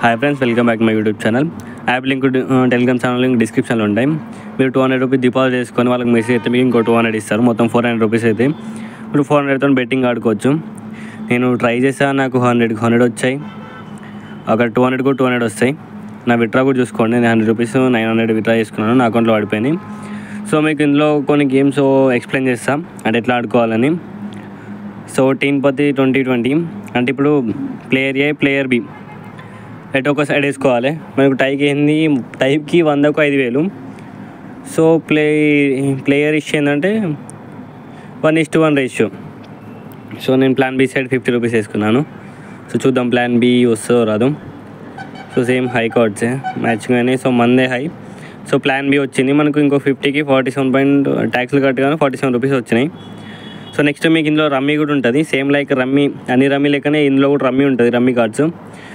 Hi friends, welcome back my YouTube channel. App link Telegram channel link డిస్క్రిప్షన్లో ఉంటాయి. మీరు 200 rupees deposit చేసుకొని వాళ్ళకి మెసేజ్ అయితే మీకు ఇంకో 200 ఇస్తారు. మొత్తం 400 రూపీస్ అయితే ఇప్పుడు 400తో బెట్టింగ్ ఆడుకోవచ్చు. నేను ట్రై చేశాను, నాకు 100 వచ్చాయి. అక్కడ 200 వస్తాయి. నా విత్డ్రా కూడా చూసుకోండి. నేను 100 రూపీస్ 900 విత్డ్రా చేసుకున్నాను, నా అకౌంట్లో పడిపోయినాయి. సో మీకు ఇందులో కొన్ని గేమ్స్ ఎక్స్ప్లెయిన్ చేస్తాం అంటే ఎట్లా ఆడుకోవాలని. సో టీమ్ పతి 2020 అంటే ఇప్పుడు ప్లేయర్ ఏ ప్లేయర్ బి ఎటు ఒక సైడ్ వేసుకోవాలి. మనకు టైప్కి 100కు 5,000. సో ప్లేయర్ ఇష్యూ ఏంటంటే 1:1 రేషియో. సో నేను ప్లాన్ బి సైడ్ 50 రూపీస్ వేసుకున్నాను. సో చూద్దాం ప్లాన్ బి వస్తుందో రాదు. సో సేమ్ హై కార్డ్సే మ్యాచింగ్ అయినాయి. సో మందే హై. సో ప్లాన్ బి వచ్చింది మనకు. ఇంకో 50కి 47 ట్యాక్స్లు కట్టగానే 47 రూపీస్ వచ్చినాయి. సో నెక్స్ట్ మీకు ఇందులో రమ్మీ కూడా ఉంటుంది. సేమ్ లైక్ రమ్మీ, అన్ని రమ్మీ లెక్కనే ఇందులో కూడా రమ్మీ ఉంటుంది. రమ్మీ కార్డ్స్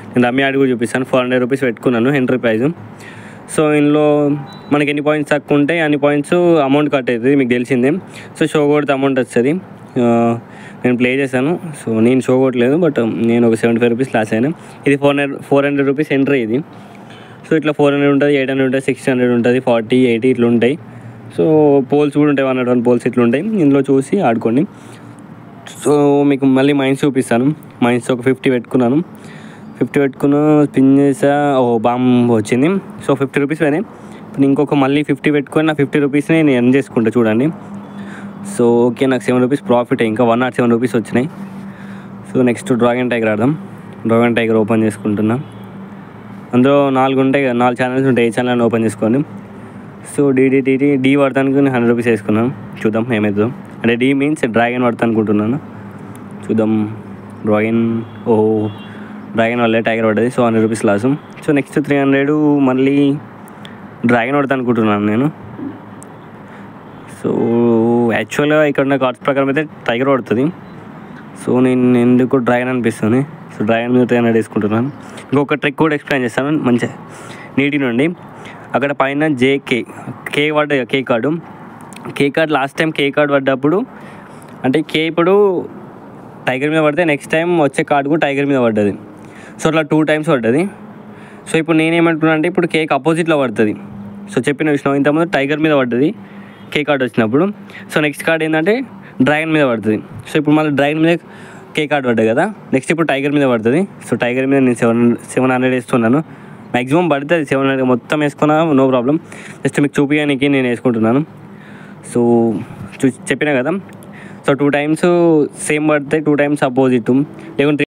నేను రమ్మీ ఆడి కూడా చూపిస్తాను. 400 రూపీస్ పెట్టుకున్నాను ఎంట్రీ ప్రైజ్. సో ఇందులో మనకి ఎన్ని పాయింట్స్ తక్కువ ఉంటాయి అన్ని పాయింట్స్ అమౌంట్ కట్ అవుతుంది, మీకు తెలిసిందే. సో షో కొడితే అమౌంట్ వస్తుంది. నేను ప్లే చేశాను. సో నేను షో కొట్టలేదు, బట్ నేను ఒక 75 రూపీస్ లాస్ అయినా. ఇది 400 రూపీస్ ఎంట్రీ ఇది. సో ఇట్లా 400 ఉంటుంది, 800 ఉంటుంది, 600 ఉంటుంది, 40, 80 ఇట్లా ఉంటాయి. సో పోల్స్ కూడా ఉంటాయి, 101 పోల్స్ ఇట్లా ఉంటాయి. ఇందులో చూసి ఆడుకోండి. సో మీకు మళ్ళీ మైన్స్ చూపిస్తాను. మైన్స్ ఒక 50 పెట్టుకున్నాను. 50 పెట్టుకున్న స్పిన్ చేసా, బాంబ్ వచ్చింది. సో 50 రూపీస్ పోయినాయి. ఇప్పుడు ఇంకొక మళ్ళీ 50 పెట్టుకొని నా 50 రూపీస్ని నేను ఎర్న్ చేసుకుంటా చూడండి. సో ఓకే, నాకు 7 రూపీస్ ప్రాఫిట్, ఇంకా 107 రూపీస్ వచ్చినాయి. సో నెక్స్ట్ డ్రాగన్ టైగర్ ఆడదాం. డ్రాగన్ టైగర్ ఓపెన్ చేసుకుంటున్నా. అందులో 4 ఉంటాయి కదా, 4 ఛానల్స్ ఉంటాయి. ఏ ఛానల్ ఓపెన్ చేసుకోండి. సో డి పడతానికి నేను 100 రూపీస్ వేసుకున్నాను. చూద్దాం ఏమవుతుందో. అంటే డి మీన్స్ డ్రాగన్ పడతా అనుకుంటున్నాను. చూద్దాం. డ్రాగన్ వల్లే టైగర్ పడ్డది. So 100 rupees loss. So next 300 మళ్ళీ డ్రాగన్ పడతా అనుకుంటున్నాను నేను. సో యాక్చువల్గా ఇక్కడ నా కార్డ్స్ ప్రకారం అయితే టైగర్ పడుతుంది. సో నేను ఎందుకు డ్రాగన్ అనిపిస్తుంది. సో డ్రాగన్ మీద 300 వేసుకుంటున్నాను. ఇంకొక ట్రిక్ కూడా ఎక్స్ప్లెయిన్ చేస్తాను మంచిగా నీటి నుండి. అక్కడ పైన కే పడ్డది, కే కార్డు లాస్ట్ టైం కే కార్డు పడ్డప్పుడు అంటే కే ఇప్పుడు టైగర్ మీద పడితే నెక్స్ట్ టైం వచ్చే కార్డు కూడా టైగర్ మీద పడ్డది. సో అట్లా 2 టైమ్స్ పడ్డది. సో ఇప్పుడు నేనేమంటున్నా అంటే ఇప్పుడు కేక్ అపోజిట్లో పడుతుంది. సో చెప్పిన విషయం ఇంతకుముందు టైగర్ మీద పడ్డది కే కార్డు వచ్చినప్పుడు. సో నెక్స్ట్ కార్డు ఏంటంటే డ్రాగన్ మీద పడుతుంది. సో ఇప్పుడు మళ్ళీ డ్రాగన్ మీద కే కార్డు పడ్డది కదా, నెక్స్ట్ ఇప్పుడు టైగర్ మీద పడుతుంది. సో టైగర్ మీద నేను 700 వేస్తున్నాను. మ్యాక్సిమం పడుతుంది 700, మొత్తం వేసుకున్నా నో ప్రాబ్లం. జస్ట్ మీకు చూపించడానికి నేను వేసుకుంటున్నాను. సో చెప్పినా కదా. సో 2 టైమ్స్ సేమ్ పడితే 2 టైమ్స్ అపోజిట్, లేకుంటే